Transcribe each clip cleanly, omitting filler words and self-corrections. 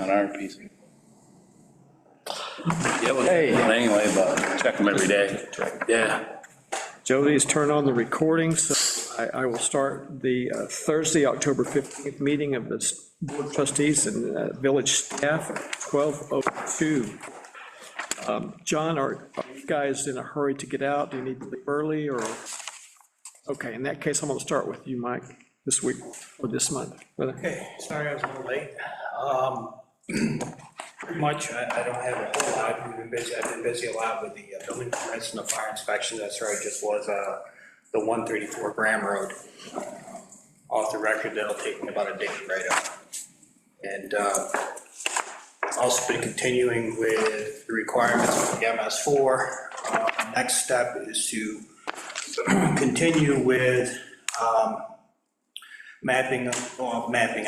on our piece. Yeah, well, anyway, but check them every day. Yeah. Jody's turned on the recording, so I will start the Thursday, October 15th meeting of the Board of Trustees and Village staff at 12:02. John, are you guys in a hurry to get out? Do you need to leave early or? Okay, in that case, I'm going to start with you, Mike, this week or this month. Okay, sorry I was a little late. Pretty much, I don't have a whole lot. I've been busy a lot with the building permits and the fire inspection. That's right, just was the 134 Graham Road. Off the record, that'll take me about a day to write up. And also been continuing with the requirements of the MS4. Next step is to continue with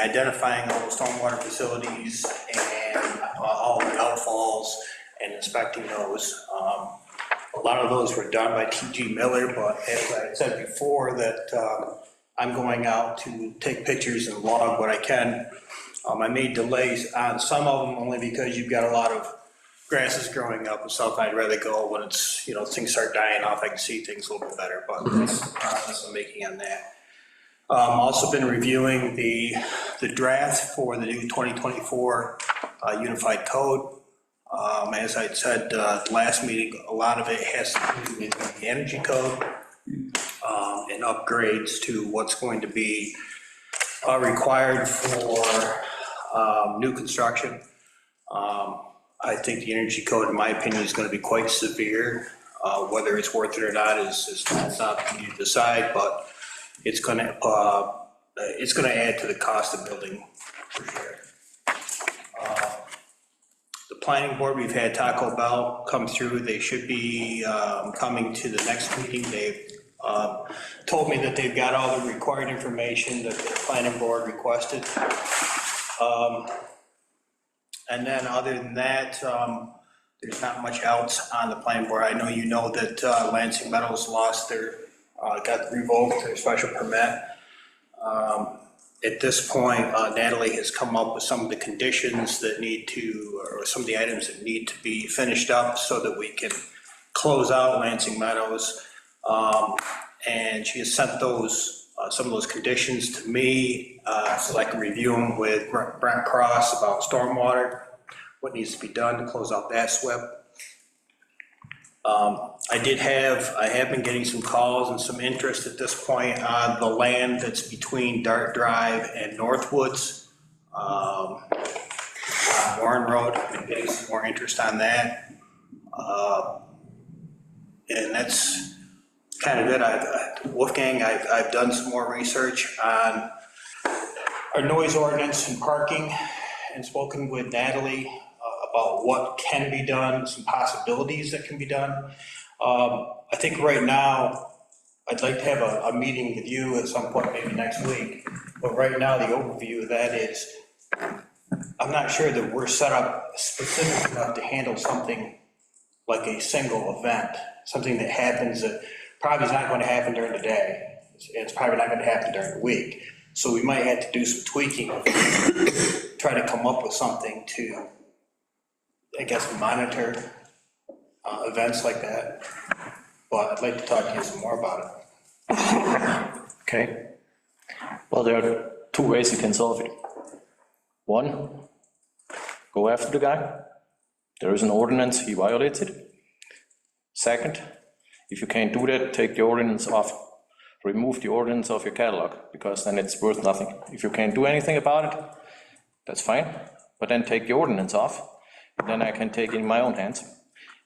identifying all the stormwater facilities and all the outfalls and inspecting those. A lot of those were done by T.G. Miller, but as I said before, that I'm going out to take pictures and log what I can. I made delays on some of them only because you've got a lot of grasses growing up and stuff. I'd rather go when it's, things start dying off. I can see things a little bit better, but that's the process I'm making on that. Also been reviewing the draft for the new 2024 Unified Code. As I said last meeting, a lot of it has to do with the energy code and upgrades to what's going to be required for new construction. I think the energy code, in my opinion, is going to be quite severe. Whether it's worth it or not is not for you to decide, but it's going to add to the cost of building for sure. The planning board, we've had Taco Bell come through. They should be coming to the next meeting. They've told me that they've got all the required information that the planning board requested. And then other than that, there's not much else on the planning board. I know that Lansing Meadows lost got revoked their special permit. At this point, Natalie has come up with some of the conditions that or some of the items that need to be finished up so that we can close out Lansing Meadows. And she has sent some of those conditions to me so I can review them with Brent Cross about stormwater, what needs to be done to close out that SWIP. I have been getting some calls and some interest at this point on the land that's between Dart Drive and Northwoods, Warren Road. I've been getting some more interest on that. And that's kind of it. Wolfgang, I've done some more research on our noise ordinance and parking and spoken with Natalie about what can be done, some possibilities that can be done. I think right now, I'd like to have a meeting with you at some point, maybe next week. But right now, the overview of that is, I'm not sure that we're set up specific enough to handle something like a single event, something that happens that probably is not going to happen during the day. It's probably not going to happen during the week. So we might have to do some tweaking, try to come up with something to, I guess, monitor events like that. But I'd like to talk to you some more about it. Okay. Well, there are two ways you can solve it. One, go after the guy. There is an ordinance, he violates it. Second, if you can't do that, take the ordinance off. Remove the ordinance off your catalog, because then it's worth nothing. If you can't do anything about it, that's fine, but then take the ordinance off, and then I can take it in my own hands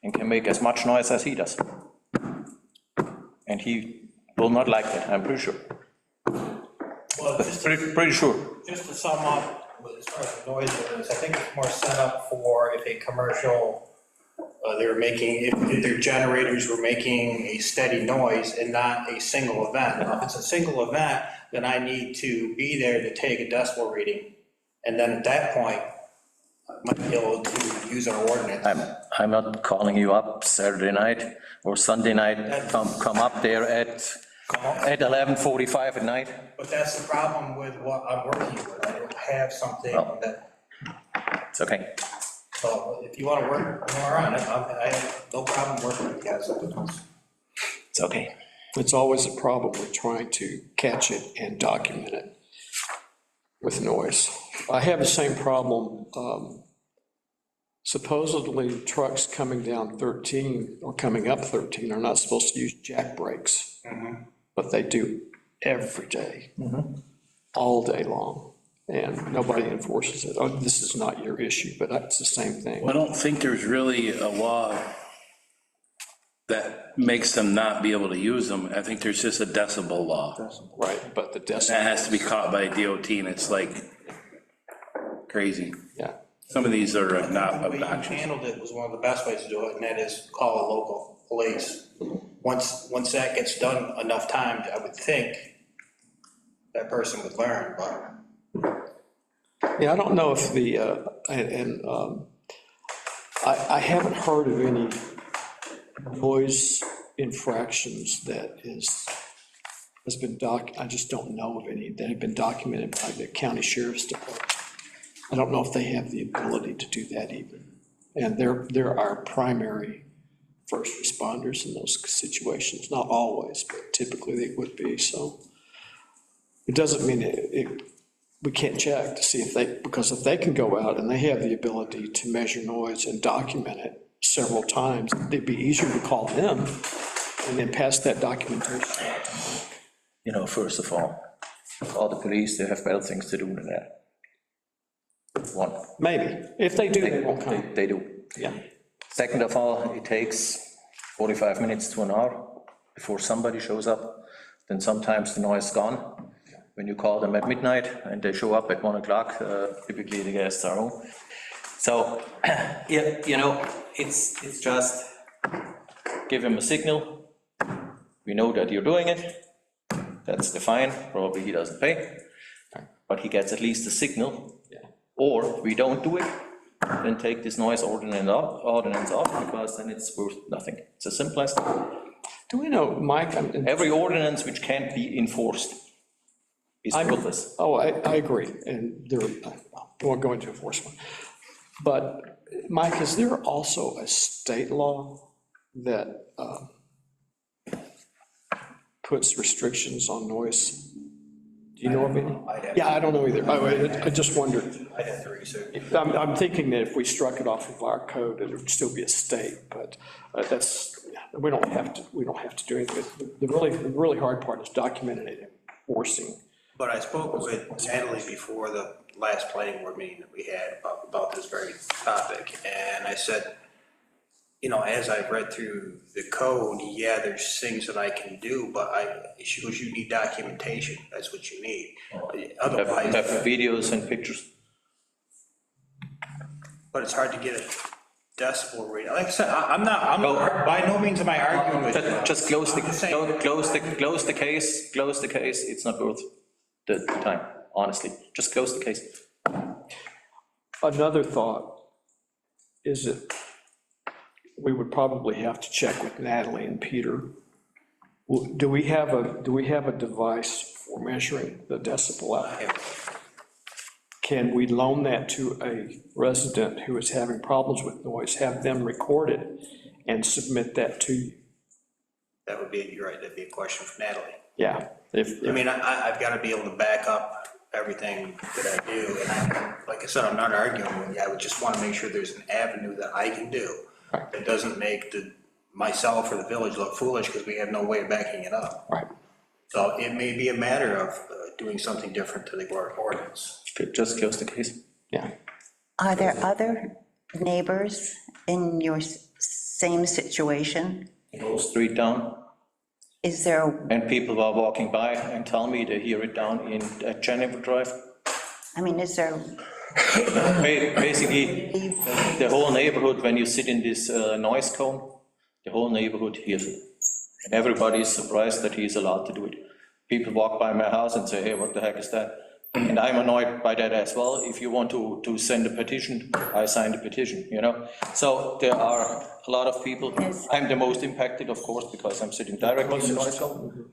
and can make as much noise as he does. And he will not like that, I'm pretty sure. Well, pretty sure. Just to sum up, as far as the noise ordinance, I think it's more set up for if a commercial, if their generators were making a steady noise and not a single event. Now, if it's a single event, then I need to be there to take a decibel reading. And then at that point, I might be able to use our ordinance. I'm not calling you up Saturday night or Sunday night, come up there at 11:45 at night. But that's the problem with what I'm working with. I don't have something that It's okay. So if you want to work more on it, I have no problem working with you guys. It's okay. It's always a problem with trying to catch it and document it with noise. I have the same problem. Supposedly, trucks coming down 13 or coming up 13 are not supposed to use jack brakes, but they do every day, all day long, and nobody enforces it. Oh, this is not your issue, but it's the same thing. I don't think there's really a law that makes them not be able to use them. I think there's just a decibel law. Right, but the That decibel, has to be caught by DOT, and it's like crazy. yeah. Some of these are not The way you obnoxious. handled it was one of the best ways to do it, and that is call a local police. Once that gets done enough times, I would think that person would learn, but. Yeah, I don't know if I haven't heard of any noise infractions has been I just don't know of any that have been documented by the county sheriff's department. I don't know if they have the ability to do that even. And they're our primary first responders in those situations, not always, but typically they would be, so. It doesn't mean we can't check to see because if they can go out and they have the ability to measure noise and document it several times, it'd be easier to call them and then pass that documentation. You know, first of all the police, they have better things to do than that. One, Maybe, if they do, they won't come. they do. Yeah, Second of all, it takes 45 minutes to an hour before somebody shows up. Then sometimes the noise is gone. When you call them at midnight and they show up at 1 o'clock, typically the guests are home. So, yeah, you know, it's just give him a signal. We know that you're doing it. That's the fine. Probably he doesn't pay, but he gets at least a signal. Or we don't do it, then take this noise ordinance off, because then it's worth nothing. It's as simple as that. do we know, Mike? Every ordinance which can't be enforced is worthless. Oh, I agree, and I won't go into enforcement. But, Mike, is there also a state law that puts restrictions on noise? Do you know of any? Yeah, I don't know either. I just wondered. I'd have to research. I'm thinking that if we struck it off of our code, it would still be a state, but we don't have to do anything. The really hard part is documenting it, enforcing. But I spoke with Natalie before the last planning board meeting that we had about this very topic, and I said, you know, as I've read through the code, yeah, there's things that I can do, but she goes, you need documentation, that's what you need. Otherwise, Have videos and pictures. but it's hard to get a decibel reading. Like I said, I'm by no means am I arguing with you. Just close I'm just saying- close the case, it's not worth the time, honestly. Just close the case. Another thought is that we would probably have to check with Natalie and Peter. Do we have a device for measuring the decibel out? Can we loan that to a resident who is having problems with noise, have them record it and submit that to you? That would be, you're right, that'd be a question for Natalie. Yeah. I mean, I've got to be able to back up everything that I do, and like I said, I'm not arguing with you, I would just want to make sure there's an avenue that I can do that doesn't make myself or the village look foolish, because we have no way of backing it up. Right. So it may be a matter of doing something different to the ordinance. Just close the case. Yeah. Are there other neighbors in your same situation? Go street down, Is there, and people are walking by and tell me they hear it down at Jennifer Drive. I mean, is there, Basically, the whole neighborhood, when you sit in this noise cone, the whole neighborhood hears it. And everybody is surprised that he is allowed to do it. People walk by my house and say, hey, what the heck is that? And I'm annoyed by that as well. If you want to send a petition, I signed a petition, you know? So there are a lot of people. I'm the most impacted, of course, because I'm sitting directly in the noise cone.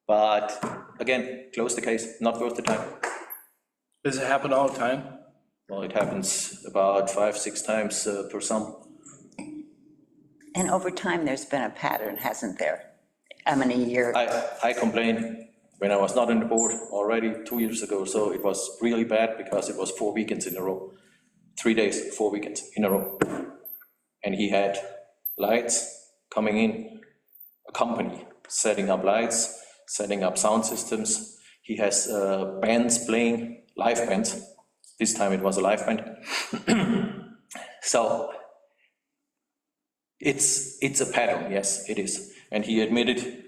But again, close the case, not worth the time. Does it happen all the time? Well, it happens about 5, 6 times per summer. And over time, there's been a pattern, hasn't there? How many years? I complained when I was not on the board already 2 years ago, so it was really bad because it was 4 weekends in a row. 3 days, 4 weekends in a row. And he had lights coming in, a company setting up lights, setting up sound systems. He has bands playing, live bands. This time it was a live band. So it's a pattern, yes, it is. And he admitted,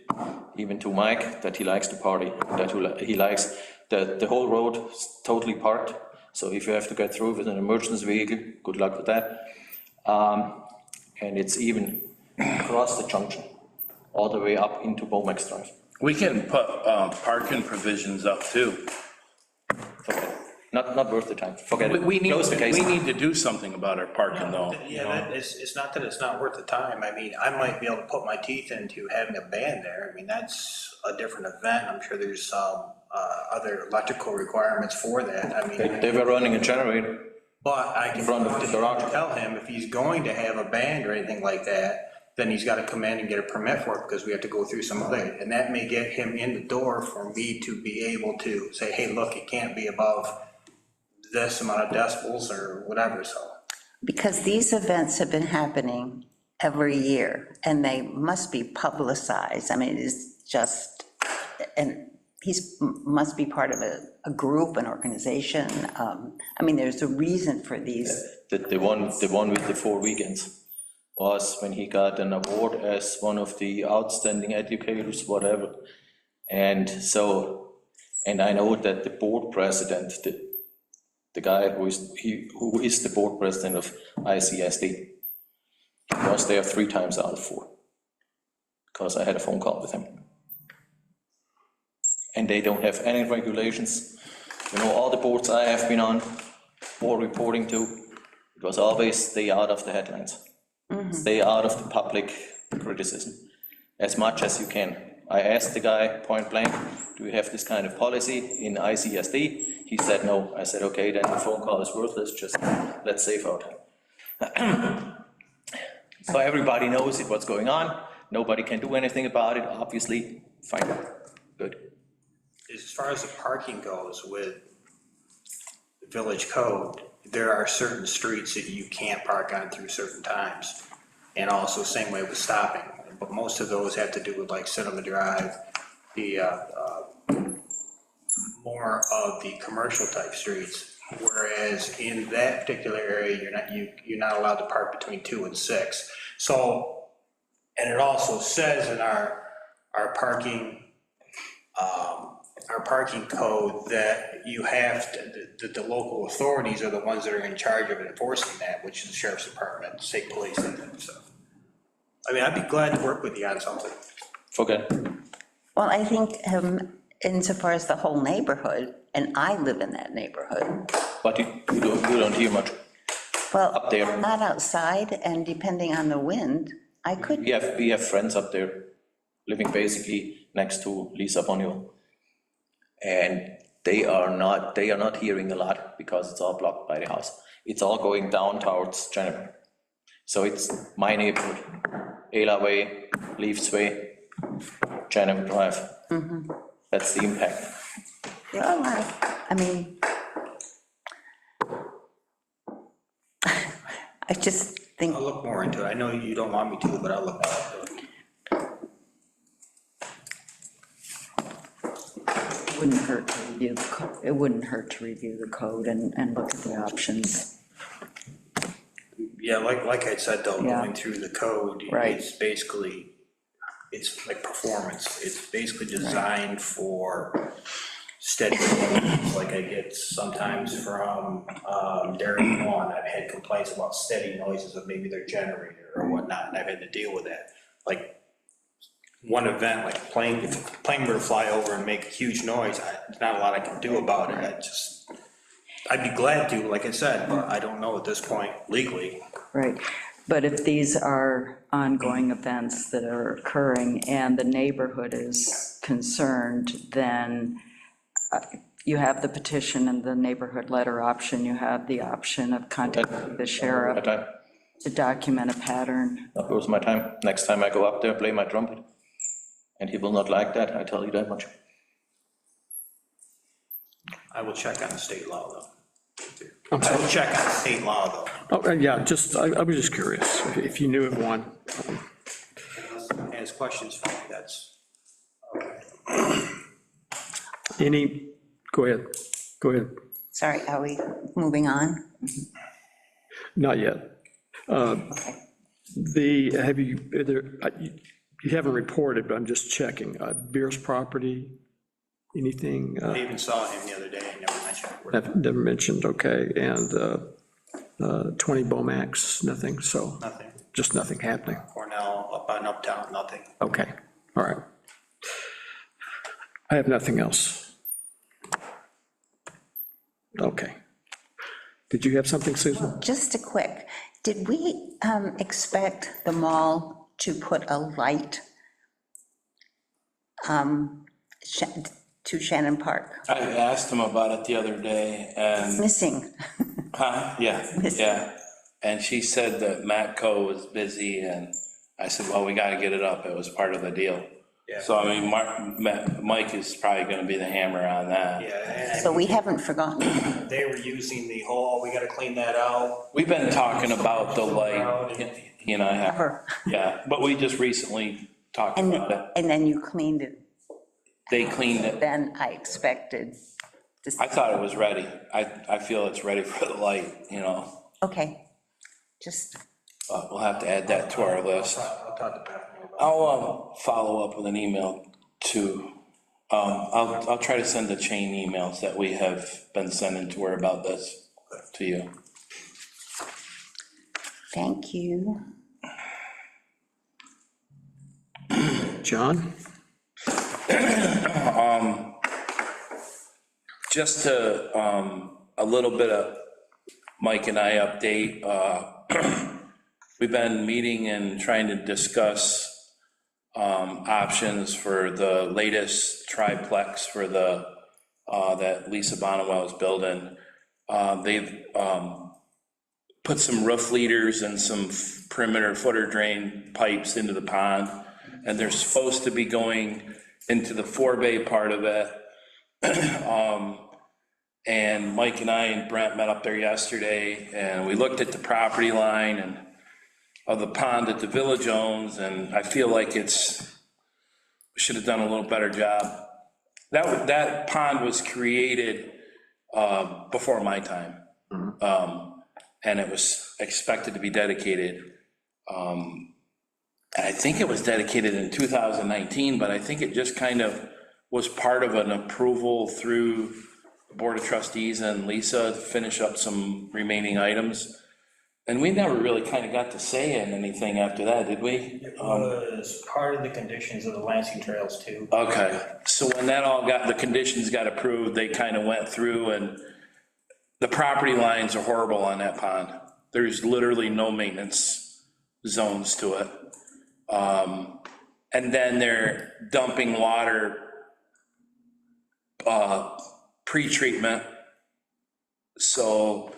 even to Mike, that he likes to party, that he likes the whole road is totally parked. So if you have to get through with an emergency vehicle, good luck with that. And it's even across the junction, all the way up into Bomax Drive. We can put parking provisions up too. Forget it. Not worth the time, forget it. We Close the case. need to do something about our parking though. Yeah, it's not that it's not worth the time. I mean, I might be able to put my teeth into having a band there. I mean, that's a different event. I'm sure there's some other electrical requirements for that. I mean. They were running a generator. But I can front of the garage. tell him if he's going to have a band or anything like that, then he's got to come in and get a permit for it because we have to go through some of it. And that may get him in the door for me to be able to say, hey, look, it can't be above this amount of decibels or whatever, so. Because these events have been happening every year, and they must be publicized. I mean, it's just, and must be part of a group, an organization. I mean, there's a reason for these. The one with the 4 weekends was when he got an award as one of the outstanding educators, whatever. And so, and I know that the board president, the guy who is the board president of ICSD, was there 3 times out of 4, because I had a phone call with him. And they don't have any regulations. You know, all the boards I have been on or reporting to, it was always stay out of the headlines. Stay out of the public criticism as much as you can. I asked the guy point blank, do you have this kind of policy in ICSD? He said no. I said, okay, then the phone call is worthless, just let's save our time. So everybody knows what's going on. Nobody can do anything about it, obviously. Fine, good. As far as the parking goes with the village code, there are certain streets that you can't park on through certain times. And also same way with stopping, but most of those have to do with like Cinema Drive, the more of the commercial type streets. Whereas in that particular area, you're not allowed to park between 2 and 6. So, and it also says in our parking code that you have to, that the local authorities are the ones that are in charge of enforcing that, which is the sheriff's department, state police, and that stuff. I mean, I'd be glad to work with you on something. Forget. Well, I think insofar as the whole neighborhood, and I live in that neighborhood. But you don't hear much. Well, Up there. I'm not outside, and depending on the wind, I could. We have friends up there living basically next to Lisa Bonio. And they are not hearing a lot because it's all blocked by the house. It's all going down towards Jennifer. So it's my neighborhood, Ayla Way, Leaves Way, Jennifer Drive. That's the impact. Well, I mean, I just think. I'll look more into it. I know you don't want me to, but I'll look into it. It wouldn't hurt to review the code and look at the options. Yeah, like I said, though, Yeah. going through the code, Right. it's basically, it's like performance. It's basically designed for steady, like I get sometimes from Dairy One. I've had complaints about steady noises of maybe their generator or whatnot, and I've had to deal with that. Like, one event, like if a plane were to fly over and make a huge noise, there's not a lot I can do about it. I'd be glad to, like I said, but I don't know at this point legally. Right, but if these are ongoing events that are occurring and the neighborhood is concerned, then you have the petition and the neighborhood letter option, you have the option of contacting the sheriff My time. to document a pattern. That goes my time. Next time I go up there, play my trumpet. And he will not like that, I tell you that much. I will check on the state law, though. I'm I sorry. will check on the state law, though. Oh, yeah, just, I was just curious if you knew of one. Has questions for me, that's. Any, go ahead. Sorry, are we moving on? Not yet. Have you, you haven't reported, but I'm just checking. Beer's property, anything? I even saw him the other day, and never mentioned it. I've never mentioned, okay, and 20 Bomax, nothing, so Nothing. just nothing happening. Cornell, up on Uptown, nothing. Okay, all right. I have nothing else. Okay. Did you have something, Susan? Just a quick, did we expect the mall to put a light to Shannon Park? I asked him about it the other day, and, Missing. yeah. And she said that Matco was busy, and I said, well, we gotta get it up, it was part of the deal. Yeah. So, I mean, Mike is probably gonna be the hammer on that. Yeah, So we haven't forgotten. and they were using the whole, we gotta clean that out. We've been talking about the light, you know, Ever. yeah, but we just recently talked about it. And then you cleaned it. They cleaned it. Then I expected. this- I thought it was ready. I feel it's ready for the light, you know. Okay, just, We'll have to add that to our list. I'll talk to Beth. I'll follow up with an email to, I'll try to send the chain emails that we have been sending to her about this to you. thank you. John? Just to, a little bit of Mike and I update, we've been meeting and trying to discuss options for the latest triplex for the, that Lisa Bonawell is building. They've put some roof leaders and some perimeter footer drain pipes into the pond, and they're supposed to be going into the forebay part of it. And Mike and I and Brent met up there yesterday, and we looked at the property line and of the pond that the village owns, and I feel like we should have done a little better job. That pond was created before my time. And it was expected to be dedicated. And I think it was dedicated in 2019, but I think it just kind of was part of an approval through the Board of Trustees and Lisa to finish up some remaining items. And we never really kind of got to say in anything after that, did we? It was part of the conditions of the Lansing Trails too. Okay, so when that all got, the conditions got approved, they kind of went through, and the property lines are horrible on that pond. There's literally no maintenance zones to it. And then they're dumping water, pre-treatment. So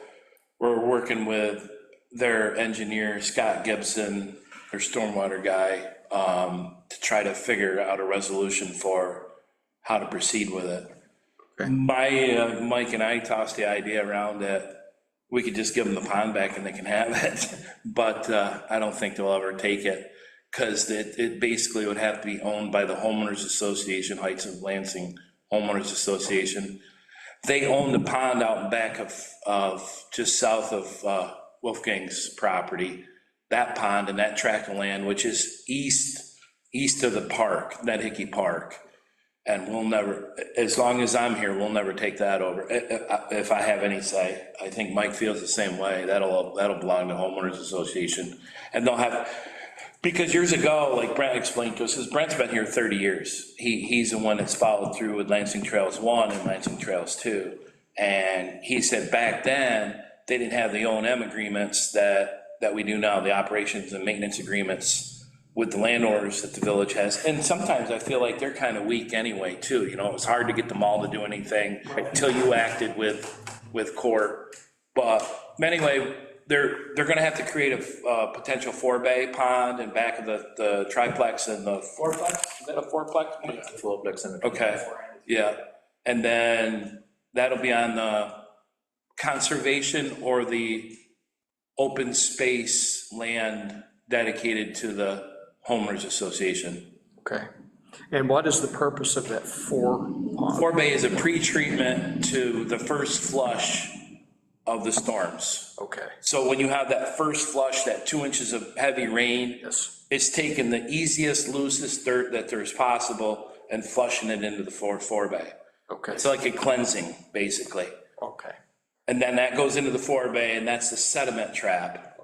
we're working with their engineer, Scott Gibson, their stormwater guy, to try to figure out a resolution for how to proceed with it. Mike and I tossed the idea around that we could just give them the pond back and they can have it, but I don't think they'll ever take it, because it basically would have to be owned by the Homeowners Association, Heights of Lansing Homeowners Association. They own the pond out in back of just south of Wolfgang's property, that pond and that tract of land, which is east of the park, Ned Hickey Park. And we'll never, as long as I'm here, we'll never take that over, if I have any say. I think Mike feels the same way. That'll belong to Homeowners Association. And they'll have, because years ago, like Brent explained to us, because Brent's been here 30 years. He's the one that's followed through with Lansing Trails 1 and Lansing Trails 2. And he said back then, they didn't have the O&M agreements that we do now, the operations and maintenance agreements with the landowners that the village has. And sometimes I feel like they're kind of weak anyway, too. You know, it was hard to get them all to do anything until you acted with court. But anyway, they're gonna have to create a potential 4-bay pond in back of the triplex and the fourplex. Is that a fourplex? Fourplex and. Okay, yeah. And then that'll be on the conservation or the open space land dedicated to the homeowners association. Okay. And what is the purpose of that 4-pond? 4-bay is a pre-treatment to the first flush of the storms. Okay, So when you have that first flush, that 2 inches of heavy rain, yes, it's taking the easiest, loosest dirt that there's possible and flushing it into the 4-bay. okay, It's like a cleansing, basically. okay, And then that goes into the 4-bay, and that's the sediment trap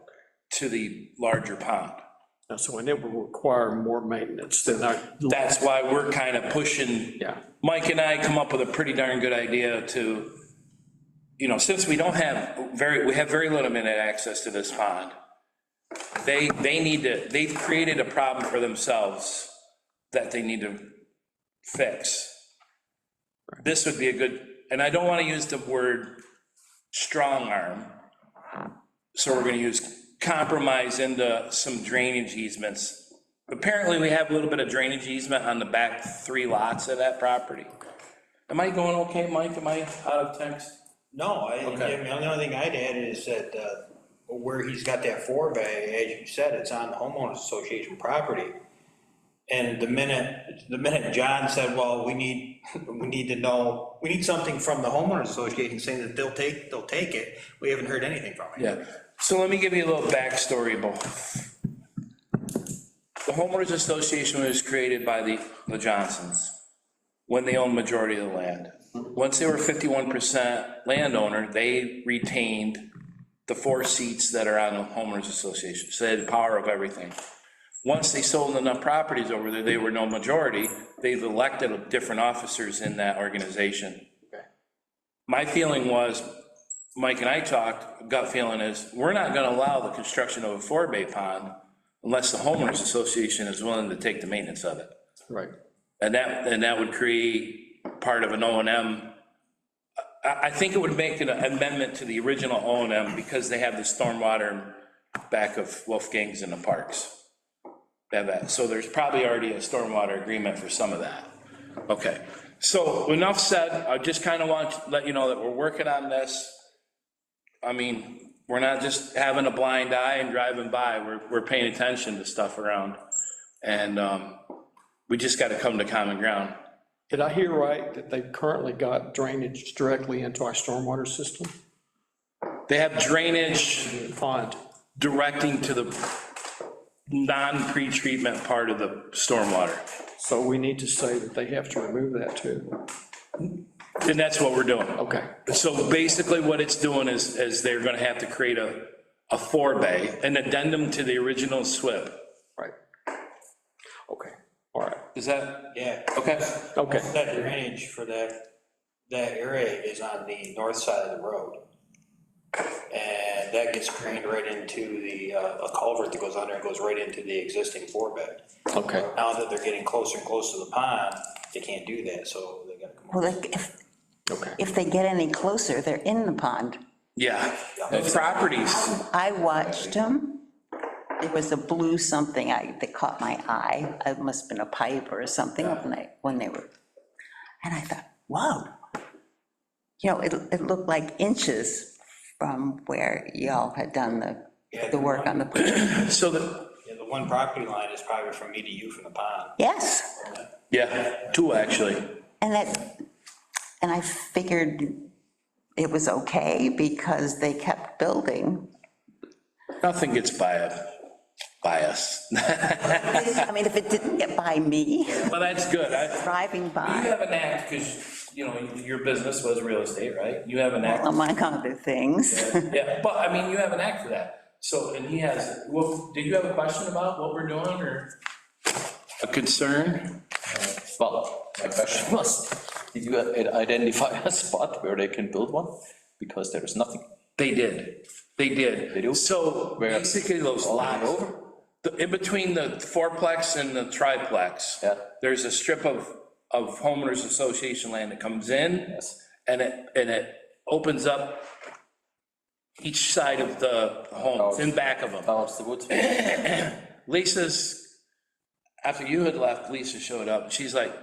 to the larger pond. now, so, and it will require more maintenance than our. That's why we're kind of pushing. Yeah. Mike and I come up with a pretty darn good idea to, you know, since we don't have we have very limited access to this pond, they need to, they've created a problem for themselves that they need to fix. This would be a good, and I don't want to use the word strong arm, so we're going to use compromise into some drainage easements. Apparently, we have a little bit of drainage easement on the back 3 lots of that property. Am I going okay, Mike? Am I out of text? No, Okay. I mean, the only thing I'd add is that, where he's got that 4-bay, as you said, it's on the homeowners association property. And the minute John said, well, we need to know, we need something from the homeowners association saying that they'll take it, we haven't heard anything from it. Yeah, so let me give you a little backstory about. The homeowners association was created by the Johnsons when they owned majority of the land. Once they were 51% landowner, they retained the 4 seats that are on the homeowners association, so they had the power of everything. Once they sold enough properties over there, they were no majority, they've elected different officers in that organization. My feeling was, Mike and I talked, gut feeling is, we're not gonna allow the construction of a 4-bay pond unless the homeowners association is willing to take the maintenance of it. Right. And that would create part of an O and M. I think it would make an amendment to the original O and M because they have the stormwater back of Wolfgang's in the parks. They have that, so there's probably already a stormwater agreement for some of that. Okay, so enough said, I just kind of want to let you know that we're working on this. I mean, we're not just having a blind eye and driving by, we're paying attention to stuff around. And we just got to come to common ground. Did I hear right that they've currently got drainage directly into our stormwater system? They have drainage Pond. directing to the non-pre-treatment part of the stormwater. So we need to say that they have to remove that too. And that's what we're doing. Okay, So basically what it's doing is they're gonna have to create a 4-bay, an addendum to the original SWIP. right. Okay, all right, Is that, Yeah. okay? okay, That drainage for that area is on the north side of the road. And that gets drained right into a culvert that goes under and goes right into the existing 4-bay. okay. Now that they're getting closer and closer to the pond, they can't do that, so they gotta come over. Well, Okay. if they get any closer, they're in the pond. Yeah, the properties, I watched them. There was a blue something that caught my eye. It must have been a pipe or something when they were, and I thought, whoa. You know, it looked like inches from where y'all had done the work on the, so the, Yeah, the one property line is probably from me to you from the pond. yes. yeah, 2 actually. And I figured it was okay because they kept building. Nothing gets by us. I mean, if it didn't get by me, Well, that's good. driving You by, have an act, because, you know, your business was real estate, right? You have an act. among other things. Yeah, but I mean, you have an act for that. So, and he has, well, did you have a question about what we're doing, or a concern? Well, my question was, did you identify a spot where they can build one? Because there is nothing. They did. They did. They do? So Where? basically those lots, In between the fourplex and the triplex, Yeah. there's a strip of homeowners association land that comes in. Yes. And it opens up each side of the homes, in back of them. Towards the woods. Lisa's, after you had left, Lisa showed up, and she's like,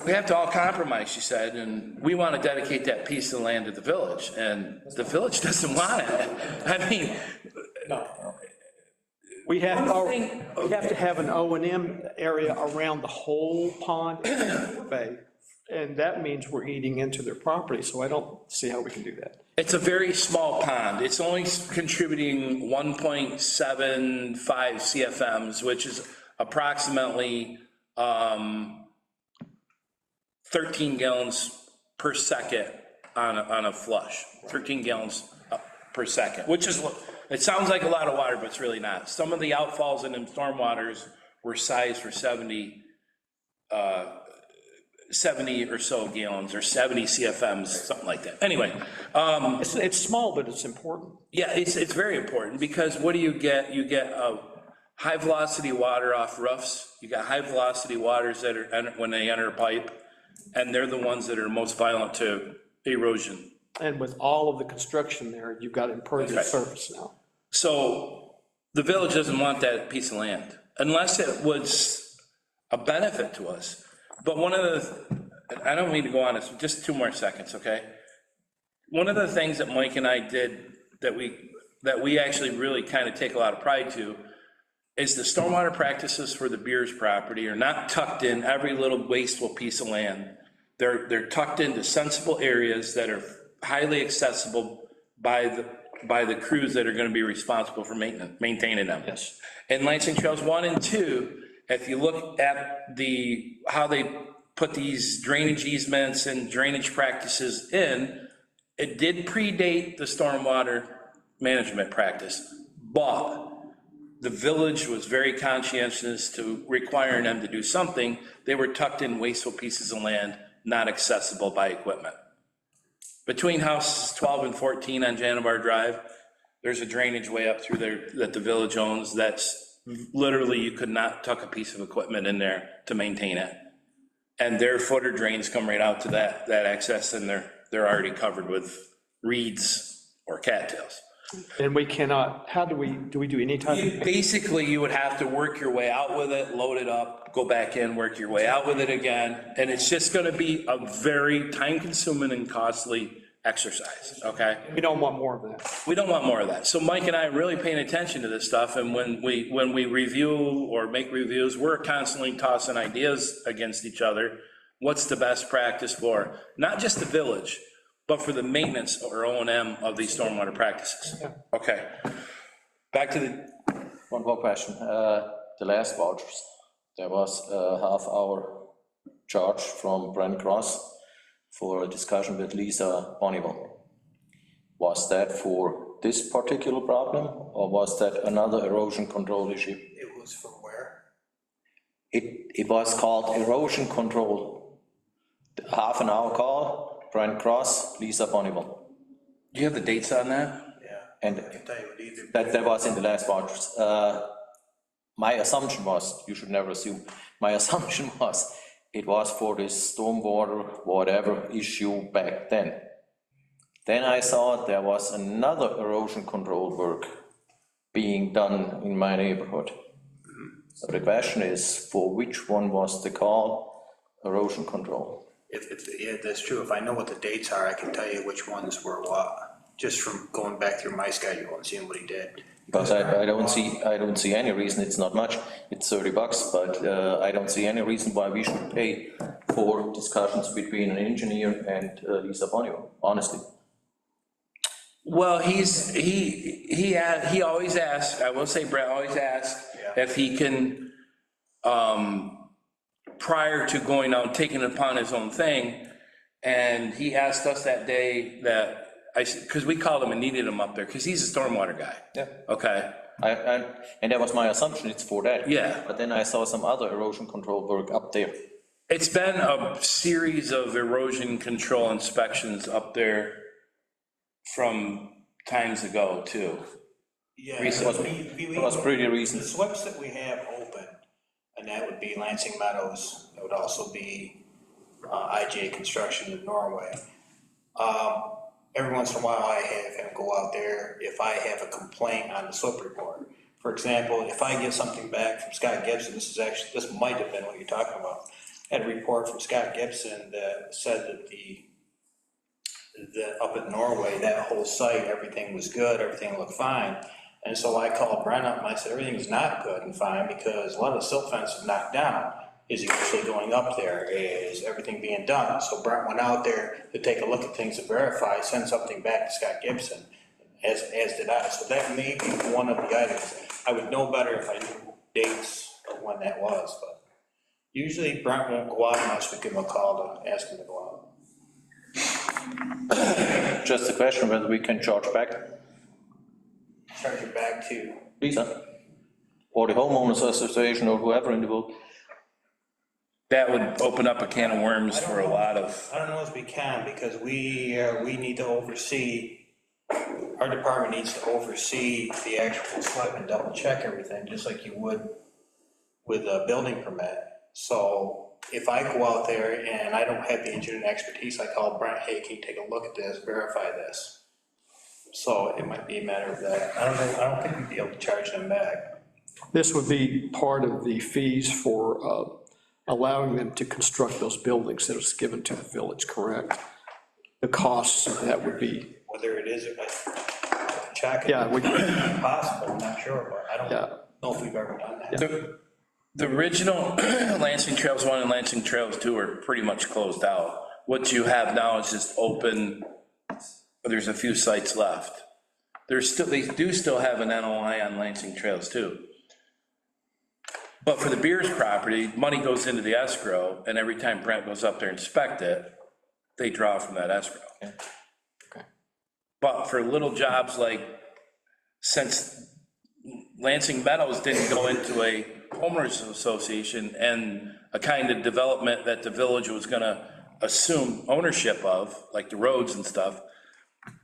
we have to all compromise, she said, and we want to dedicate that piece of land to the village, and the village doesn't want it. I mean, We have to have an O and M area around the whole pond bay, and that means we're eating into their property, so I don't see how we can do that. it's a very small pond. It's only contributing 1.75 CFMs, which is approximately 13 gallons per second on a flush, 13 gallons per second, which is, it sounds like a lot of water, but it's really not. Some of the outfalls in them stormwaters were sized for 70 or so gallons, or 70 CFMs, something like that. Anyway, It's small, but it's important. yeah, it's very important, because what do you get? You get high velocity water off roofs. You got high velocity waters that are, when they enter a pipe, and they're the ones that are most violent to erosion. And with all of the construction there, you've got impervious Right. surface now. So the village doesn't want that piece of land unless it was a benefit to us. But one of the, I don't mean to go on this, just 2 more seconds, okay? One of the things that Mike and I did that we actually really kind of take a lot of pride to is the stormwater practices for the Beers property are not tucked in every little wasteful piece of land. They're tucked into sensible areas that are highly accessible by the crews that are going to be responsible for maintaining them. Yes. And Lansing Trails 1 and 2, if you look at how they put these drainage easements and drainage practices in, it did predate the stormwater management practice, but the village was very conscientious to requiring them to do something. They were tucked in wasteful pieces of land, not accessible by equipment. Between houses 12 and 14 on Janivar Drive, there's a drainage way up through there that the village owns that's literally, you could not tuck a piece of equipment in there to maintain it. And their footer drains come right out to that access, and they're already covered with reeds or cattails. And we cannot, how do we do any type of, Basically, you would have to work your way out with it, load it up, go back in, work your way out with it again, and it's just gonna be a very time-consuming and costly exercise, okay? we don't want more of that. We don't want more of that. So Mike and I are really paying attention to this stuff, and when we review or make reviews, we're constantly tossing ideas against each other. What's the best practice for, not just the village, but for the maintenance or O&M of these stormwater practices? Okay, back to the, One more question. The last vouchers, there was a half-hour charge from Brent Cross for a discussion with Lisa Bonneville. Was that for this particular problem, or was that another erosion control issue? It was for where? It was called erosion control. Half an hour call, Brent Cross, Lisa Bonneville. do you have the dates on that? Yeah. And I can tell you what either. that was in the last vouchers. My assumption was, you should never assume, my assumption was, it was for this stormwater, whatever issue back then. Then I saw there was another erosion control work being done in my neighborhood. So the question is, for which one was the call, erosion control? Yeah, that's true. If I know what the dates are, I can tell you which ones were what, just from going back through my schedule and seeing what he did. Because I don't see any reason, it's not much, it's $30, but I don't see any reason why we should pay for discussions between an engineer and Lisa Bonneville, honestly. Well, he always asks, I will say Brett always asks if he can, prior to going out, taking it upon his own thing, and he asked us that day that, because we called him and needed him up there, because he's a stormwater guy. Yeah. Okay, And that was my assumption, it's for that. Yeah. But then I saw some other erosion control work up there. it's been a series of erosion control inspections up there from times ago, too. Yeah, It was pretty the recent. slips that we have open, and that would be Lansing Meadows, it would also be IGA Construction in Norway. Every once in a while, I have him go out there if I have a complaint on the slip report. For example, if I get something back from Scott Gibson, this might have been what you're talking about. I had a report from Scott Gibson that said that up in Norway, that whole site, everything was good, everything looked fine. And so I called Brent up and I said, everything's not good and fine because a lot of the silt fence is knocked down. Is he actually going up there? Is everything being done? So Brent went out there to take a look at things to verify, send something back to Scott Gibson, as did I. So that may be one of the items. I would know better if I knew dates of when that was, but usually Brent won't go out unless we give him a call to ask him to go out. Just a question whether we can charge back, Charge it back to, Lisa, or the homeowners association or whoever in the world. That would open up a can of worms for a lot of, I don't know if we can, because we need to oversee, our department needs to oversee the actual slip and double check everything, just like you would with a building permit. So if I go out there and I don't have the engineering expertise, I call Brent, hey, can you take a look at this, verify this? So it might be a matter of that. I don't think we'd be able to charge them back. This would be part of the fees for allowing them to construct those buildings that was given to the village, correct? The costs of that would be, Whether it is or not, check it. yeah, would, Possible, I'm not sure, but I don't Yeah. know if we've ever done that. the original Lansing Trails 1 and Lansing Trails 2 are pretty much closed out. What you have now is just open, there's a few sites left. They do still have an NOI on Lansing Trails 2. But for the Beers property, money goes into the escrow, and every time Brent goes up there and inspect it, they draw from that escrow. Okay. But for little jobs like, since Lansing Meadows didn't go into a homeowners association and a kind of development that the village was gonna assume ownership of, like the roads and stuff,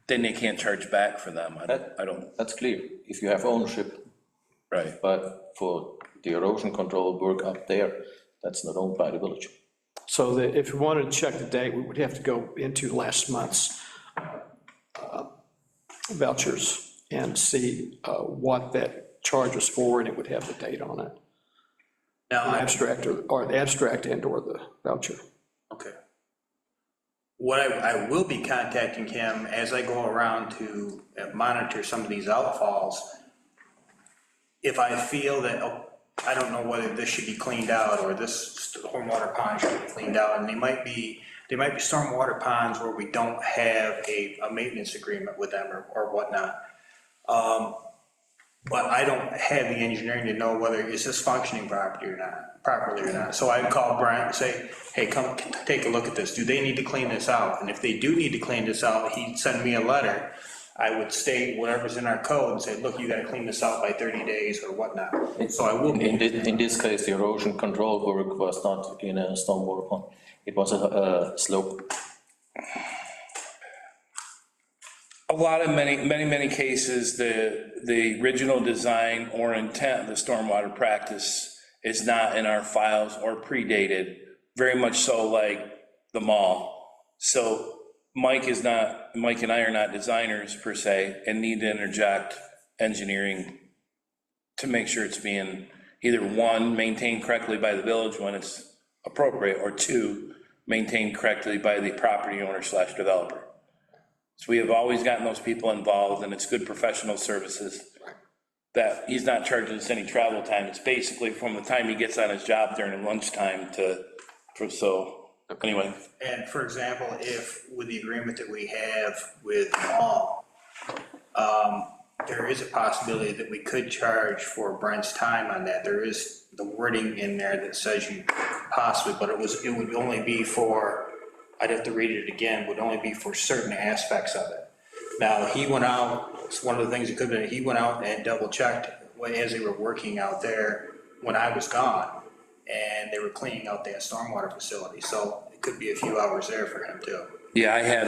then they can't charge back for them. I don't, That's clear, if you have ownership, right. but for the erosion control work up there, that's not owned by the village. so that if we wanted to check the date, we would have to go into last month's vouchers and see what that charge was for, and it would have the date on it. Now, The abstract or the abstract and or the voucher. okay. What I will be contacting him as I go around to monitor some of these outfalls. If I feel that, I don't know whether this should be cleaned out or this stormwater pond should be cleaned out, and they might be stormwater ponds where we don't have a maintenance agreement with them or whatnot. But I don't have the engineering to know whether is this functioning properly or not. So I'd call Brian and say, hey, come take a look at this. Do they need to clean this out? And if they do need to clean this out, he'd send me a letter. I would state whatever's in our code and say, look, you gotta clean this out by 30 days or whatnot. So I will be. In this case, the erosion control work was not in a stormwater pond, it was a slope. A lot of many cases, the original design or intent of the stormwater practice is not in our files or predated, very much so like the mall. So Mike and I are not designers per se, and need to interject engineering to make sure it's being either one, maintained correctly by the village when it's appropriate, or two, maintained correctly by the property owner / developer. So we have always gotten those people involved, and it's good professional services that he's not charging us any travel time. It's basically from the time he gets on his job during lunchtime anyway. And for example, if with the agreement that we have with Mall, there is a possibility that we could charge for Brent's time on that. There is the wording in there that says you possibly, but it would only be for, I'd have to read it again, would only be for certain aspects of it. Now, he went out, it's one of the things that could have been, he went out and double checked as they were working out there when I was gone, and they were cleaning out that stormwater facility, so it could be a few hours there for him too. Yeah, I had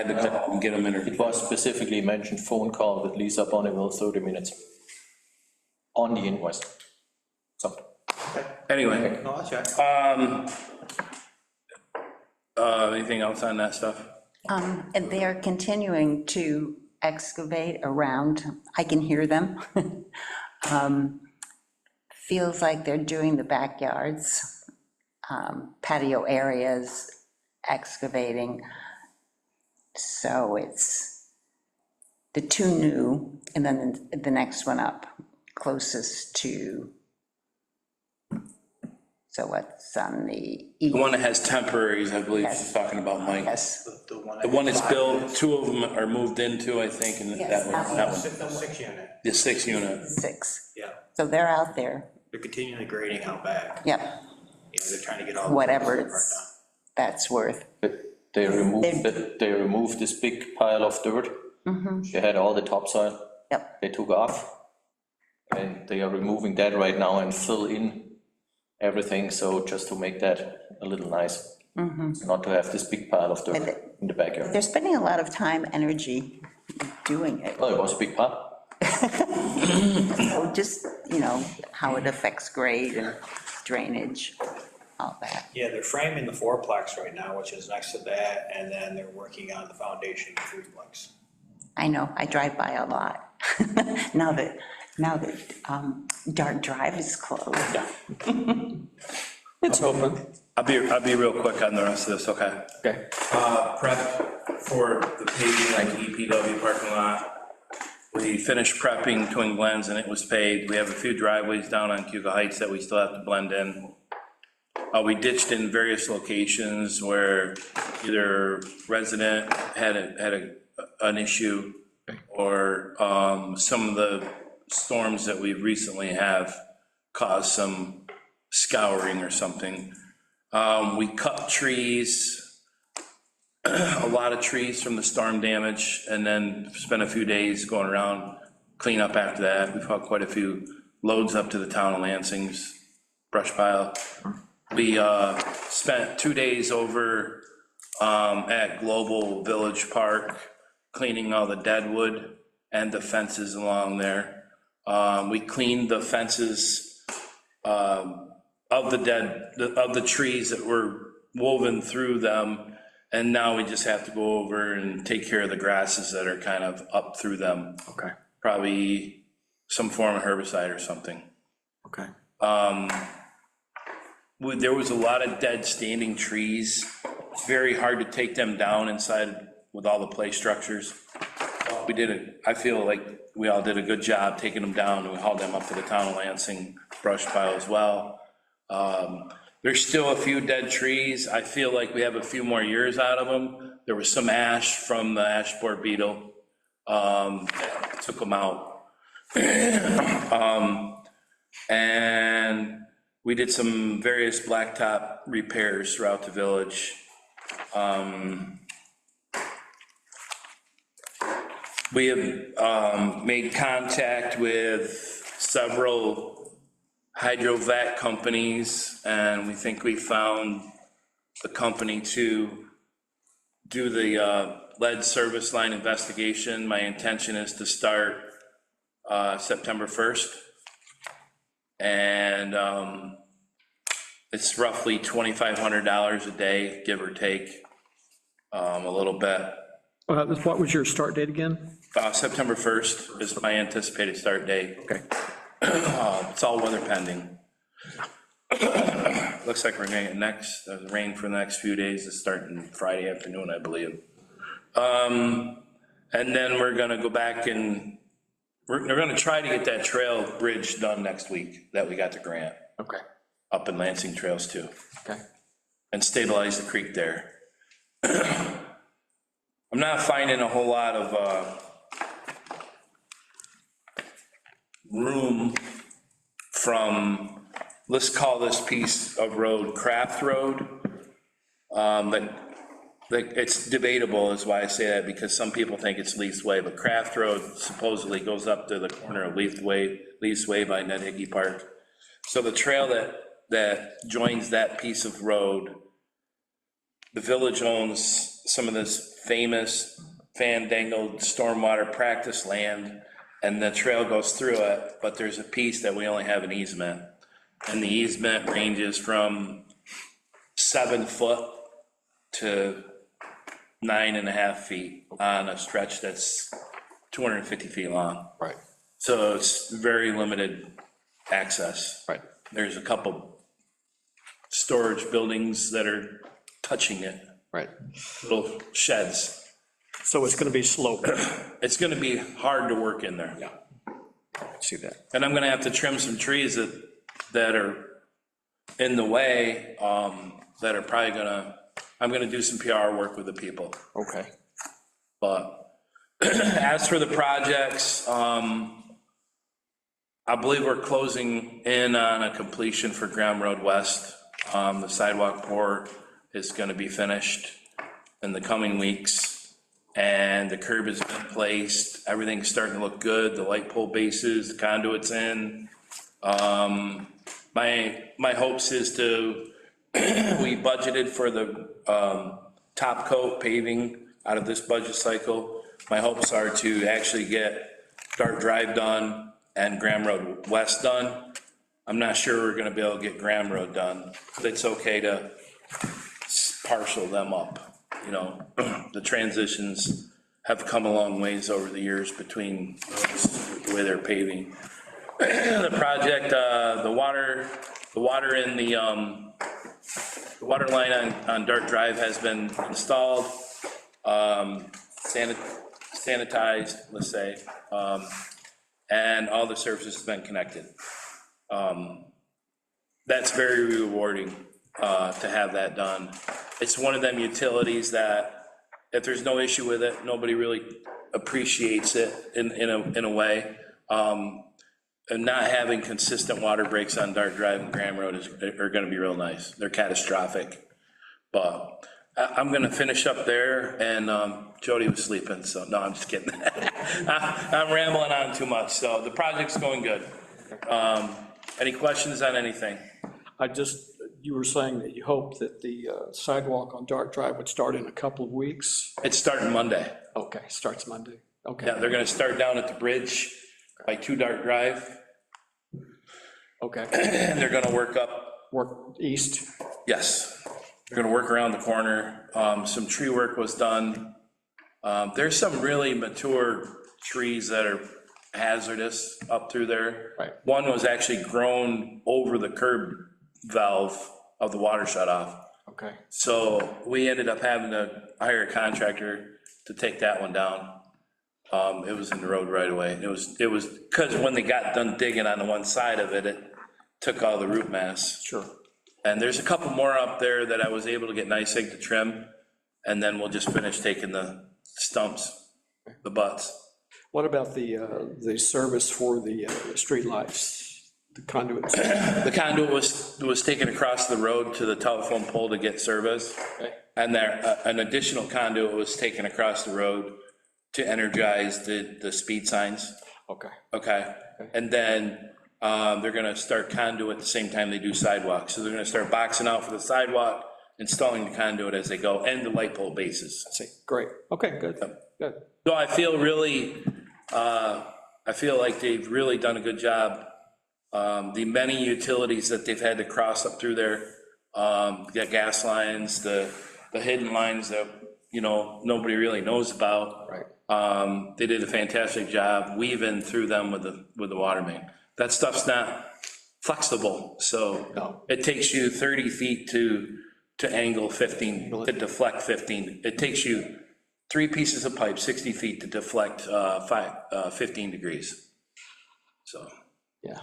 to call and get them It interviewed. was specifically mentioned phone call with Lisa Bonneville, 30 minutes on the invoice. So, Anyway, No, that's right. anything else on that stuff? And they are continuing to excavate around, I can hear them. Feels like they're doing the backyards, patio areas, excavating. So it's the two new, and then the next one up, closest to, so what's on the The east? one that has temporaries, I believe she's Yes. talking about, Mike. Yes, The one that's built, two of them are moved into, I think, and Yes, that one, Six unit, the 6 unit. 6. yeah. So they're out there, They're continually grading out back. yep, Yeah, they're trying to get all. whatever the it's, that's worth. they removed this big pile of dirt. She had all the topsoil. Yep. They took off, and they are removing that right now and fill in everything, so just to make that a little nice. Not to have this big pile of dirt in the backyard. They're spending a lot of time, energy doing it. Well, it was a big pile. So just, how it affects grade and drainage, all that. Yeah, they're framing the fourplex right now, which is next to that, and then they're working on the foundation of the threeplex. I know, I drive by a lot. Now that Dart Drive is closed. It's open. I'll be real quick on the rest of this, okay? Okay. Prep for the paving on the EPW parking lot. We finished prepping Twin Glens and it was paved. We have a few driveways down on Cuba Heights that we still have to blend in. We ditched in various locations where either resident had an issue or some of the storms that we recently have caused some scouring or something. We cut trees, a lot of trees from the storm damage, and then spent a few days going around, clean up after that. We've hauled quite a few loads up to the town of Lansing's brush pile. We spent 2 days over at Global Village Park, cleaning all the dead wood and the fences along there. We cleaned the fences of the trees that were woven through them, and now we just have to go over and take care of the grasses that are kind of up through them. Okay, Probably some form of herbicide or something. okay. There was a lot of dead standing trees. It's very hard to take them down inside with all the play structures. I feel like we all did a good job taking them down, and we hauled them up to the town of Lansing brush pile as well. There's still a few dead trees. I feel like we have a few more years out of them. There was some ash from the ash borer beetle, that took them out. And we did some various blacktop repairs throughout the village. We have made contact with several hydrovac companies, and we think we found the company to do the lead service line investigation. My intention is to start September 1st. And it's roughly $2,500 a day, give or take, a little bit. What was your start date again? September 1st is my anticipated start date. Okay. It's all weather pending. Looks like we're gonna get rain for the next few days. It's starting Friday afternoon, I believe. And then we're gonna go back and we're gonna try to get that trail bridge done next week that we got the grant. Okay. Up in Lansing Trails too. Okay. And stabilize the creek there. I'm not finding a whole lot of room from, let's call this piece of road Craft Road. Like it's debatable is why I say that, because some people think it's Leith's Way, but Craft Road supposedly goes up to the corner of Leith's Way by Ned Hickey Park. So the trail that joins that piece of road, the village owns some of this famous fandangled stormwater practice land, and the trail goes through it, but there's a piece that we only have an easement. And the easement ranges from 7 foot to 9.5 feet on a stretch that's 250 feet long. Right. So it's very limited access. Right. There's a couple storage buildings that are touching it, Right. little sheds. So it's going to be sloped. It's gonna be hard to work in there. Yeah. I see that. And I'm gonna have to trim some trees that are in the way, that are probably I'm gonna do some PR work with the people. Okay. But as for the projects, I believe we're closing in on a completion for Graham Road West. The sidewalk pour is gonna be finished in the coming weeks. And the curb has been placed, everything's starting to look good, the light pole bases, the conduit's in. My hopes is we budgeted for the top coat paving out of this budget cycle. My hopes are to actually get Dart Drive done and Graham Road West done. I'm not sure we're gonna be able to get Graham Road done, but it's okay to parcel them up. You know, the transitions have come a long ways over the years between the way they're paving. The project, the water in the water line on Dart Drive has been installed, sanitized, let's say, and all the surfaces have been connected. That's very rewarding to have that done. It's one of them utilities that if there's no issue with it, nobody really appreciates it in a way. And not having consistent water breaks on Dart Drive and Graham Road are gonna be real nice. They're catastrophic. But I'm gonna finish up there, and Jody was sleeping, so no, I'm just kidding. I'm rambling on too much, so the project's going good. Any questions on anything? You were saying that you hope that the sidewalk on Dart Drive would start in a couple of weeks? It's starting Monday. Okay, starts Monday. Okay. Yeah, they're gonna start down at the bridge by 2 Dart Drive, Okay. and they're gonna work up. Work east? Yes, they're gonna work around the corner. Some tree work was done. There's some really mature trees that are hazardous up through there. Right. One was actually grown over the curb valve of the water shut off. Okay. So we ended up having to hire a contractor to take that one down. It was in the road right away. It was, because when they got done digging on the one side of it, it took all the root mass. Sure. And there's a couple more up there that I was able to get NICEAG to trim, and then we'll just finish taking the stumps, the butts. What about the service for the streetlights, the conduits? The conduit was taken across the road to the telephone pole to get service. Okay. And there, an additional conduit was taken across the road to energize the speed signs. Okay. Okay, and then they're gonna start conduit at the same time they do sidewalks. So they're gonna start boxing out for the sidewalk, installing the conduit as they go, and the light pole bases. I see. Great. Okay, good. Good. So I feel really, I feel like they've really done a good job. The many utilities that they've had to cross up through there, the gas lines, the hidden lines that, you know, nobody really knows about. Right. They did a fantastic job weaving through them with the water main. That stuff's not flexible, so No. it takes you 30 feet to angle 15, to deflect 15. It takes you 3 pieces of pipe, 60 feet to deflect 15 degrees. So. Yeah.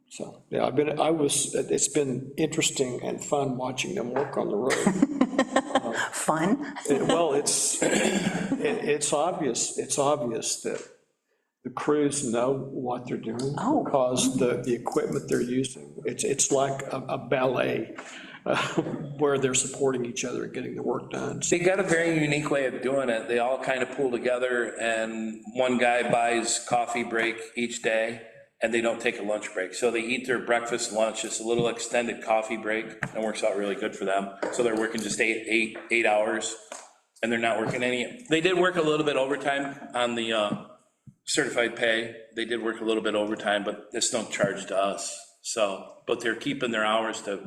So, yeah, it's been interesting and fun watching them work on the road. Fun? Well, it's obvious that the crews know what they're doing. Oh. Because the equipment they're using, it's like a ballet where they're supporting each other and getting the work done. They got a very unique way of doing it. They all kind of pull together, and one guy buys coffee break each day, and they don't take a lunch break. So they eat their breakfast, lunch, it's a little extended coffee break, and works out really good for them. So they're working just eight hours and they're not working any, they did work a little bit overtime on the certified pay. They did work a little bit overtime, but it's no charge to us. So, but they're keeping their hours to,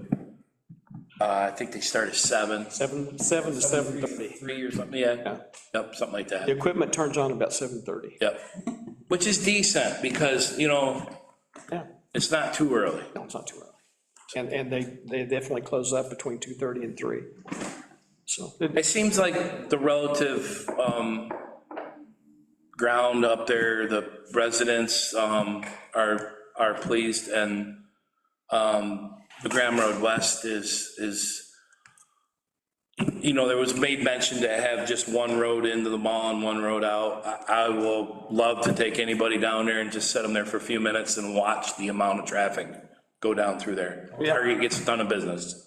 I think they start at 7. 7 to 7:30. 3 or something, yeah. Yep, something like The that. equipment turns on about 7:30. Yep. Which is decent, because, you know, Yeah, it's not too early. no, it's not too early. And they definitely close up between 2:30 and 3. So, It seems like the relative ground up there, the residents are pleased, and the Graham Road West is, you know, there was made mention to have just one road into the mall and one road out. I will love to take anybody down there and just set them there for a few minutes and watch the amount of traffic go down through there. Target gets a ton of business.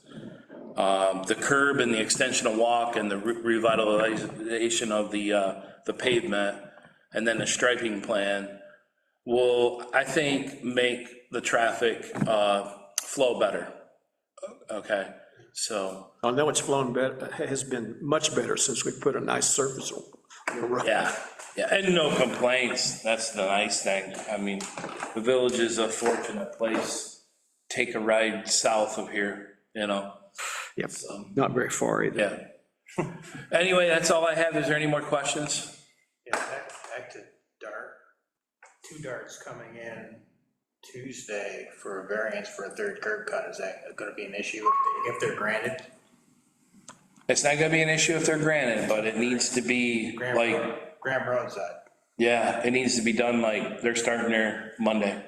The curb and the extension of walk and the revitalization of the pavement, and then the striping plan will, I think, make the traffic flow better. Okay, so, I know it's flown better, has been much better since we put a nice surface on the road. yeah, and no complaints, that's the nice thing. I mean, the village is a fortunate place. Take a ride south of here, you know? Yep, not very far either. Yeah. Anyway, that's all I have. Is there any more questions? Yeah, back to Dart. 2 darts coming in Tuesday for a variance for a third curb cut. Is that gonna be an issue if they're granted? It's not gonna be an issue if they're granted, but it needs to be like, Graham Road side. yeah, it needs to be done like, they're starting there Monday.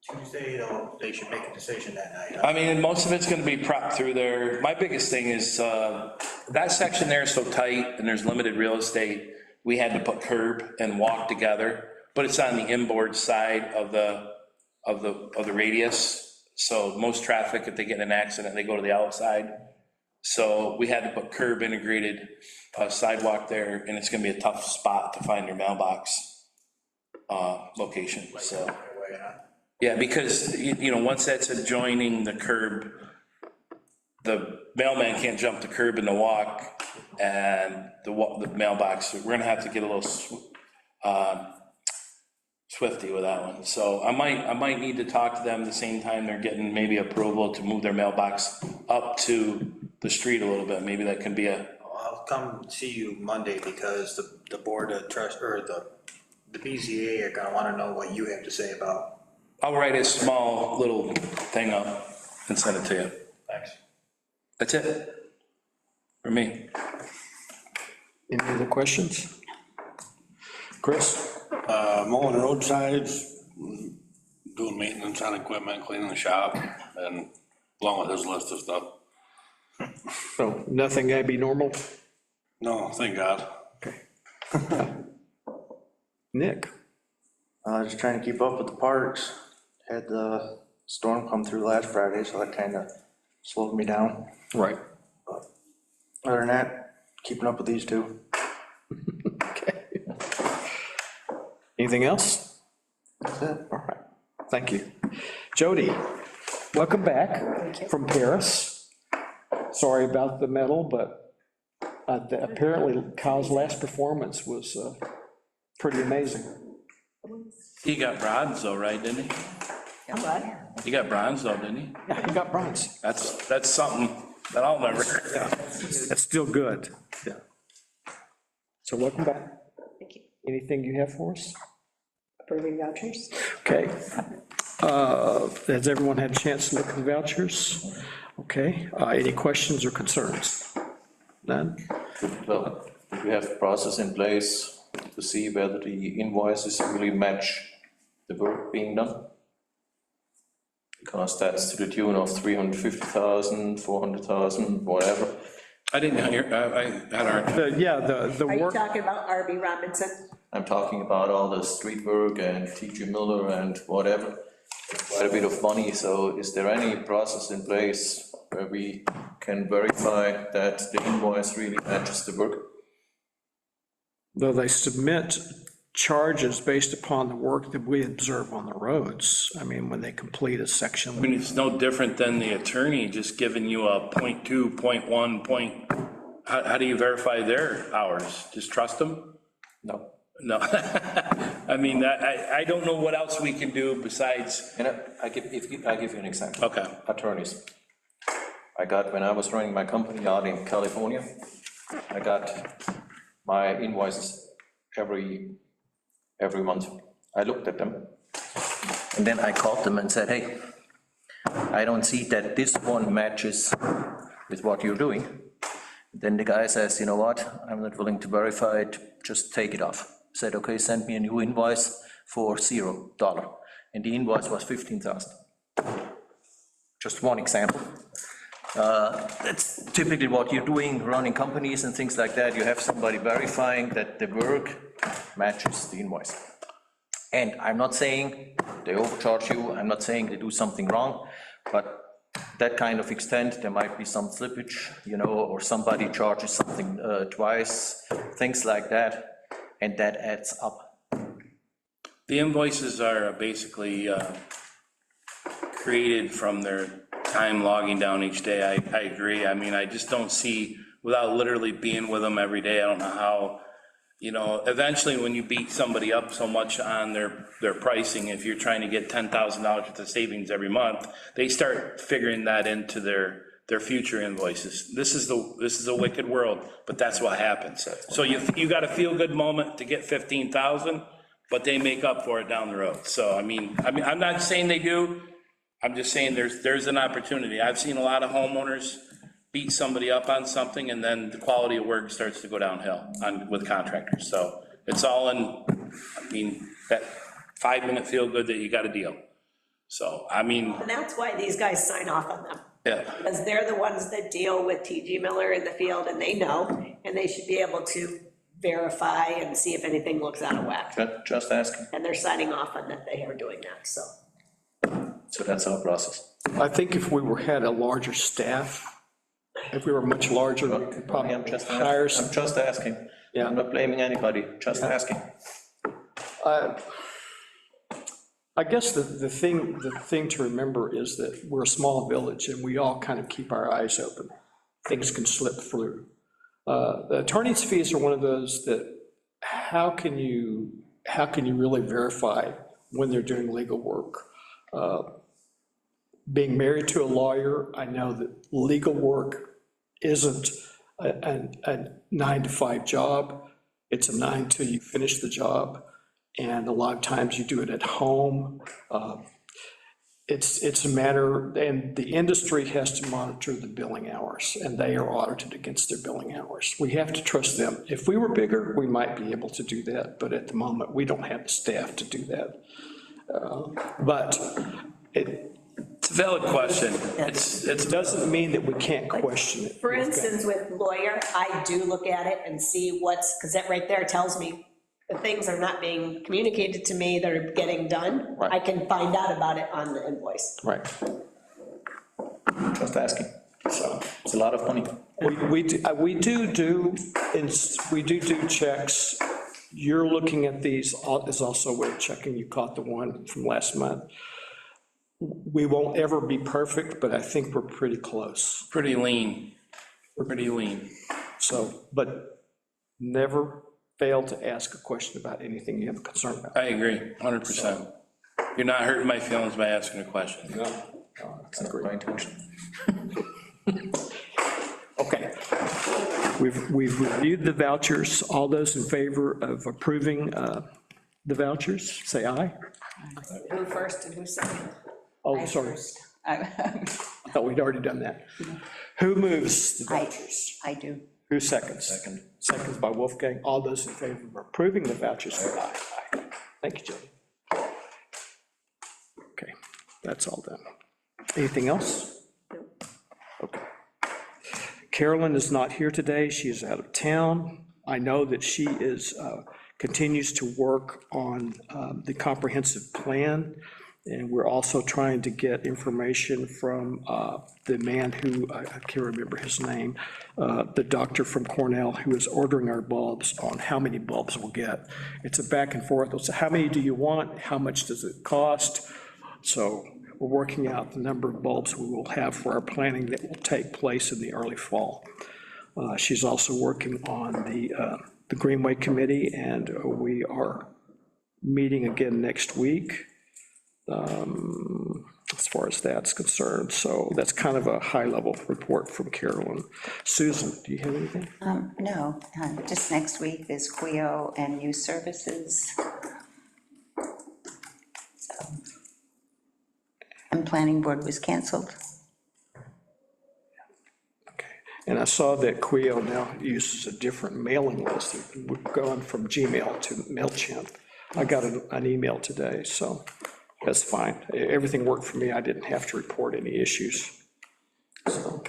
Tuesday, they should make a decision that night. I mean, most of it's gonna be propped through there. My biggest thing is, that section there is so tight and there's limited real estate. We had to put curb and walk together, but it's on the inboard side of the radius. So most traffic, if they get in an accident, they go to the outside. So we had to put curb integrated sidewalk there, and it's gonna be a tough spot to find your mailbox location, so. Yeah, because, you know, once that's adjoining the curb, the mailman can't jump the curb in the walk, and the mailbox, we're gonna have to get a little swifty with that one. So I might need to talk to them the same time they're getting maybe approval to move their mailbox up to the street a little bit. Maybe that can be I'll come see you Monday because the board of trust, or the BZA are gonna wanna know what you have to say about. I'll write a small little thing up and send it to you. Thanks. That's it for me. Any other questions? Chris? Mowing roadsides, doing maintenance on equipment, cleaning the shop, and along with his list of stuff. So nothing abnormal? No, thank God. Okay. Nick? Just trying to keep up with the parks. Had the storm come through last Friday, so that kind of slowed me down. Right. Other than that, keeping up with these two. Okay. Anything else? That's it. All right, thank you. Jody, welcome back from Paris. Sorry about the medal, but apparently Kyle's last performance was pretty amazing. He got bronze though, right, didn't he? He got bronze though, didn't he? Yeah, he got bronze. That's something that I'll never. That's still good. Yeah. So welcome back. Thank you. Anything you have for us? Approving vouchers? Okay. Has everyone had a chance to look at the vouchers? Okay, any questions or concerns? None? Well, we have a process in place to see whether the invoices really match the work being done. Because that's to the tune of 350,000, 400,000, whatever. I didn't hear, I had our, Yeah, the Are you work, talking about R.B. Robinson? I'm talking about all the street work and T.G. Miller and whatever. It's quite a bit of money, so is there any process in place where we can verify that the invoice really matches the work? though they submit charges based upon the work that we observe on the roads. I mean, when they complete a I section. mean, it's no different than the attorney just giving you a 0.2, 0.1, point, how do you verify their hours? Just trust them? No. No. I mean, I don't know what else we can do besides, And I give you an example. okay, Attorneys. When I was running my company out in California, I got my invoices every month. I looked at them, and then I called them and said, hey, I don't see that this one matches with what you're doing. Then the guy says, you know what, I'm not willing to verify it, just take it off. Said, okay, send me a new invoice for $0. And the invoice was $15,000. Just one example. That's typically what you're doing, running companies and things like that. You have somebody verifying that the work matches the invoice. And I'm not saying they overcharge you, I'm not saying they do something wrong, but that kind of extent, there might be some slippage, you know, or somebody charges something twice, things like that, and that adds up. the invoices are basically created from their time logging down each day. I agree. I mean, I just don't see, without literally being with them every day, I don't know how, you know, eventually when you beat somebody up so much on their pricing, if you're trying to get $10,000 worth of savings every month, they start figuring that into their future invoices. This is a wicked world, but that's what happens. So you got a feel-good moment to get 15,000, but they make up for it down the road. So, I mean, I'm not saying they do, I'm just saying there's an opportunity. I've seen a lot of homeowners beat somebody up on something, and then the quality of work starts to go downhill with contractors. So it's all in, I mean, that 5-minute feel good that you got a deal. So, I mean, And that's why these guys sign off on them, yeah, because they're the ones that deal with TG Miller in the field, and they know, and they should be able to verify and see if anything looks out of whack. Just asking. And they're signing off on that they are doing that, so. So that's our process. I think if we had a larger staff, if we were much larger, we could probably I'm just hire asking. some. I'm just asking. Yeah. I'm not blaming anybody, just asking. I guess the thing to remember is that we're a small village and we all kind of keep our eyes open. Things can slip through. The attorney's fees are one of those that, how can you really verify when they're doing legal work? Being married to a lawyer, I know that legal work isn't a 9-to-5 job. It's a 9 till you finish the job. And a lot of times you do it at home. It's a matter, and the industry has to monitor the billing hours, and they are audited against their billing hours. We have to trust them. If we were bigger, we might be able to do that, but at the moment, we don't have the staff to do that. But it's a valid question. it doesn't mean that we can't question it. For instance, with lawyer, I do look at it and see what's, because that right there tells me the things are not being communicated to me that are getting done. Right. I can find out about it on the invoice. Right. Just asking. So it's a lot of money. We do checks. You're looking at these, is also a way of checking. You caught the one from last month. We won't ever be perfect, but I think we're pretty close. Pretty lean, pretty lean. So, but never fail to ask a question about anything you have a concern about. I agree, 100%. You're not hurting my feelings by asking a question. That's great. My intention. Okay. We've reviewed the vouchers. All those in favor of approving the vouchers, say aye. Who first and who second? Oh, sorry. I thought we'd already done that. Who moves the vouchers? I do. Who seconds? Seconds by Wolfgang. All those in favor of approving the vouchers, say aye. Aye. Thank you, Jody. Okay, that's all done. Anything else? Okay. Carolyn is not here today. She is out of town. I know that she continues to work on the comprehensive plan. And we're also trying to get information from the man who, I can't remember his name, the doctor from Cornell who is ordering our bulbs on how many bulbs we'll get. It's a back and forth. So how many do you want? How much does it cost? So we're working out the number of bulbs we will have for our planning that will take place in the early fall. She's also working on the Greenway Committee, and we are meeting again next week, as far as that's concerned. So that's kind of a high-level report from Carolyn. Susan, do you have anything? No, just next week is Quio and Youth Services. So, and Planning Board was canceled. And I saw that Quio now uses a different mailing list. We've gone from Gmail to MailChimp. I got an email today, so that's fine. Everything worked for me. I didn't have to report any issues. So,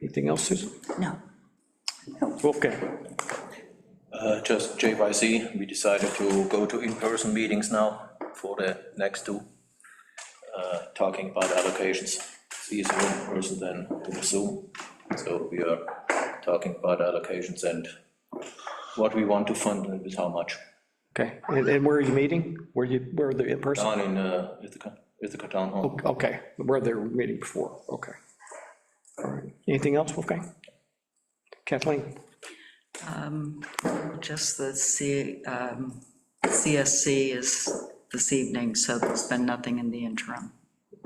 anything else, Susan? No. Okay. Just JYC, we decided to go to in-person meetings now for the next two, talking about allocations. See is in person, then to Zoom. So we are talking about allocations and what we want to fund and with how much. Okay, and where are you meeting? Where are they in person? Down in Ithaca Town Hall. Okay, where they were meeting before, okay. All right, anything else, Wolfgang? Kathleen? Just the CSC is this evening, so there's been nothing in the interim.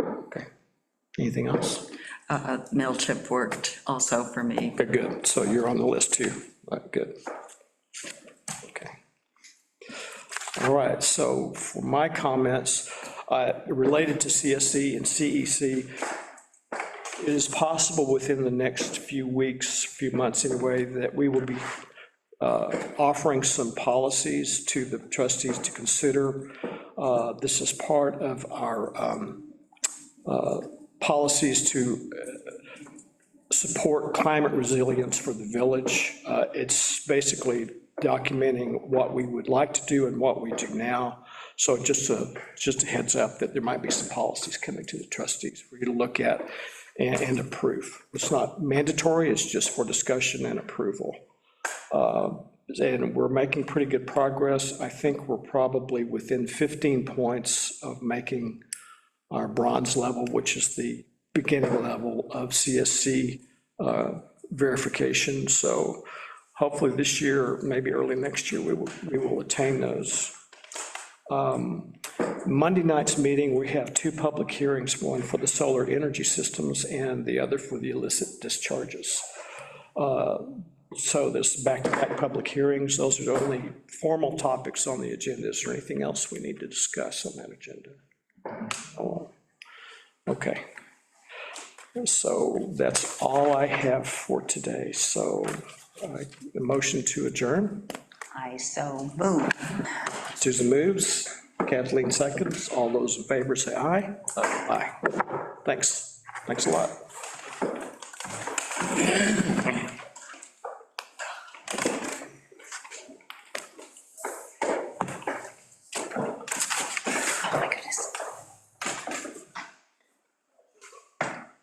Okay, anything else? MailChimp worked also for me. Okay, good, so you're on the list too, all right, good. Okay. All right, so for my comments, related to CSC and CEC, it is possible within the next few weeks, few months anyway, that we will be offering some policies to the trustees to consider. This is part of our policies to support climate resilience for the village. It's basically documenting what we would like to do and what we do now. So just a heads up that there might be some policies coming to the trustees for you to look at and approve. It's not mandatory, it's just for discussion and approval. And we're making pretty good progress. I think we're probably within 15 points of making our bronze level, which is the beginning level of CSC verification. So hopefully this year, maybe early next year, we will attain those. Monday night's meeting, we have two public hearings, one for the solar energy systems and the other for the illicit discharges. So there's back-to-back public hearings. Those are the only formal topics on the agenda. Is there anything else we need to discuss on that agenda? Oh, okay. So that's all I have for today. So the motion to adjourn. I so move. Susan moves, Kathleen seconds. All those in favor say aye. Aye. Thanks. Thanks a lot.